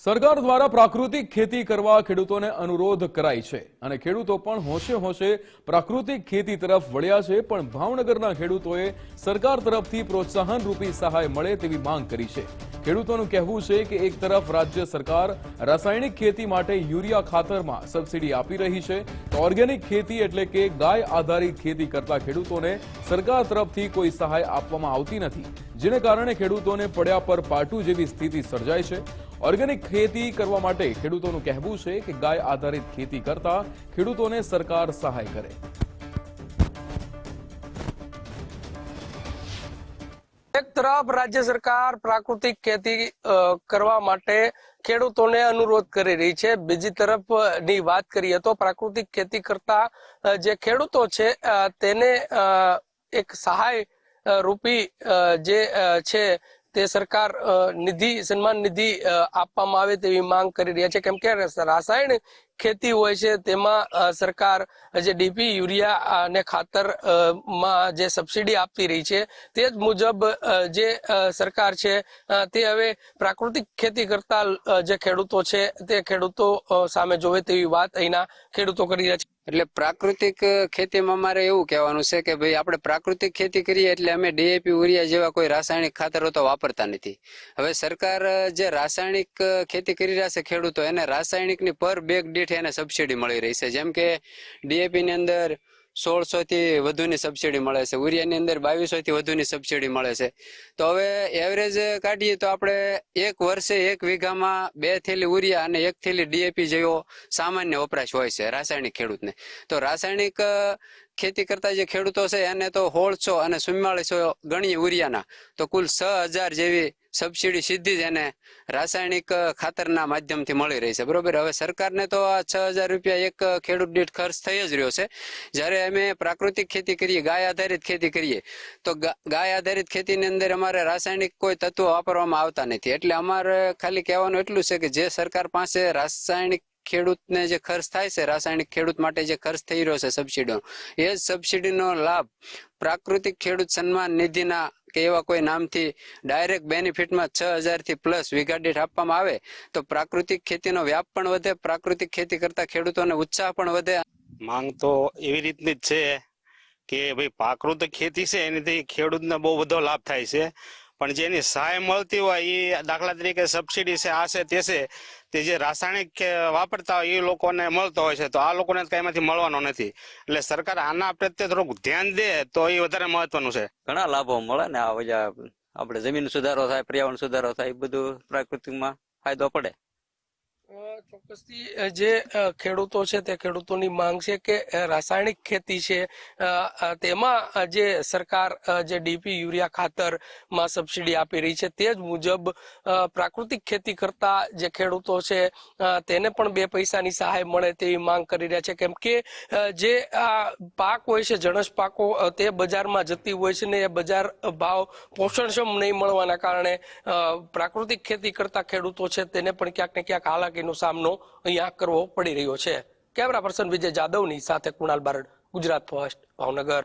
સરકાર દ્વારા પ્રાકૃતિક ખેતી કરવા ખેડૂતોને અનુરોધ કરાય છે અને ખેડૂતો પણ હોશે હોશે પ્રાકૃતિક ખેતી તરફ વળ્યા છે, પણ ભાવનગરના ખેડૂતોએ સરકાર તરફથી પ્રોત્સાહન રૂપી સહાય મળે તેવી માંગ કરી છે। ખેડૂતોનું કહેવું છે કે એક તરફ રાજ્ય સરકાર રાસાયણિક ખેતી માટે યુરિયા ખાતરમાં સબસિડી આપી રહી છે, તો ઓર્ગેનિક ખેતી એટલે કે ગાય આધારિત ખેતી કરતા ખેડૂતોને સરકાર તરફથી કોઈ સહાય આપવામાં આવતી નથી, જેને કારણે ખેડૂતોને પડ્યા પર પાટું જેવી સ્થિતિ સર્જાય છે। ઓર્ગેનિક ખેતી કરવા માટે ખેડૂતોનું કહેવું છે કે ગાય આધારિત ખેતી કરતા ખેડૂતોને સરકાર સહાય કરે। એક તરફ રાજ્ય સરકાર પ્રાકૃતિક ખેતી કરવા માટે ખેડૂતોને અનુરોધ કરી રહી છે, બીજી તરફની વાત કરીએ તો પ્રાકૃતિક ખેતી કરતા જે ખેડૂતો છે તેને એક સહાય રૂપી જે છે તે સરકાર નિધિ સન્માન નિધિ આપવામાં આવે તેવી માંગ કરી રહ્યા છે, કેમ કે રાસાયણિક ખેતી હોય છે તેમાં સરકાર જે ડીપી યુરિયા અને ખાતર માં જે સબસિડી આપતી રહી છે તે જ મુજબ જે સરકાર છે તે હવે પ્રાકૃતિક ખેતી કરતા જે ખેડૂતો છે તે ખેડૂતો સામે જોવે તેવી વાત અહીંના ખેડૂતો કરી રહ્યા છે। એટલે પ્રાકૃતિક ખેતીમાં અમારે એવું કહેવાનું છે કે ભાઈ આપણે પ્રાકૃતિક ખેતી કરીએ એટલે અમે ડીએપી યુરિયા જેવા કોઈ રાસાયણિક ખાતરો તો વાપરતા નથી। હવે સરકાર જે રાસાયણિક ખેતી કરી રહ્યા છે ખેડૂતો એને રાસાયણિકની પર બેગ દીઠ એને સબસિડી મળી રહી છે, જેમ કે ડીએપી ની અંદર 1600 થી વધુની સબસિડી મળે છે, યુરિયાની અંદર 2200 થી વધુની સબસિડી મળે છે। તો હવે એવરેજ કાઢીએ તો આપણે એક વર્ષે એક વીઘામાં 2 થેલી યુરિયા અને 1 થેલી ડીએપી જેવો સામાન્ય વપરાશ હોય છે રાસાયણિક ખેડૂતને। તો રાસાયણિક ખેતી કરતા જે ખેડૂતો છે એને તો 1600 અને 4400 ગણીએ યુરિયાના તો કુલ 6000 જેવી સબસિડી સીધી જ એને રાસાયણિક ખાતરના માધ્યમથી મળી રહી છે, બરોબર। હવે સરકારને તો આ 6000 રૂપિયા એક ખેડૂત દીઠ ખર્ચ થઈ જ રહ્યો છે। જ્યારે અમે પ્રાકૃતિક ખેતી કરીએ, ગાય આધારિત ખેતી કરીએ તો ગાય આધારિત ખેતીની અંદર અમારે રાસાયણિક કોઈ તત્વો વાપરવામાં આવતા નથી, એટલે અમારે ખાલી કહેવાનું એટલું છે કે જે સરકાર પાસે રાસાયણિક ખેડૂતને જે ખર્ચ થાય છે, રાસાયણિક ખેડૂત માટે જે ખર્ચ થઈ રહ્યો છે સબસિડીનો, એ જ સબસિડીનો લાભ પ્રાકૃતિક ખેડૂત સન્માન નિધિના કે એવા કોઈ નામથી ડાયરેક્ટ બેનિફિટમાં 6000 થી પ્લસ વીઘા દીઠ આપવામાં આવે તો પ્રાકૃતિક ખેતીનો વ્યાપ પણ વધે, પ્રાકૃતિક ખેતી કરતા ખેડૂતોને ઉત્સાહ પણ વધે। માંગ તો એવી રીતની જ છે કે ભાઈ પ્રાકૃતિક ખેતી છે એનાથી ખેડૂતને બહુ બધો લાભ થાય છે, પણ જેની સહાય મળતી હોય એ દાખલા તરીકે સબસિડી છે, આ છે તે છે, તે જે રાસાયણિક વાપરતા હોય એ લોકોને મળતો હોય છે, તો આ લોકોને કઈ એમાંથી મળવાનો નથી। એટલે સરકાર આના પ્રત્યે થોડુંક ધ્યાન દે તો એ વધારે મહત્વનું છે। ઘણા લાભો મળે ને, આ વજા આપણે જમીન સુધારો થાય, પર્યાવરણ સુધારો થાય, એ બધું પ્રાકૃતિકમાં ફાયદો પડે। ચોક્કસથી જે ખેડૂતો છે તે ખેડૂતોની માંગ છે કે રાસાયણિક ખેતી છે તેમાં જે સરકાર જે ડીપી યુરિયા ખાતરમાં સબસિડી આપી રહી છે તે જ મુજબ પ્રાકૃતિક ખેતી કરતા જે ખેડૂતો છે તેને પણ 2 પૈસાની સહાય મળે તેવી માંગ કરી રહ્યા છે, કેમ કે જે આ પાક હોય છે, જણસ પાકો, તે બજારમાં જતી હોય છે ને એ બજાર ભાવ પોષણક્ષમ નહીં મળવાના કારણે પ્રાકૃતિક ખેતી કરતા ખેડૂતો છે તેને પણ ક્યાંક ને ક્યાંક હાલાકીનો સામનો અહીંયા કરવો પડી રહ્યો છે। કેમેરા પર્સન વિજય જાદવની સાથે કુણાલ બારડ, ગુજરાત ફર્સ્ટ, ભાવનગર।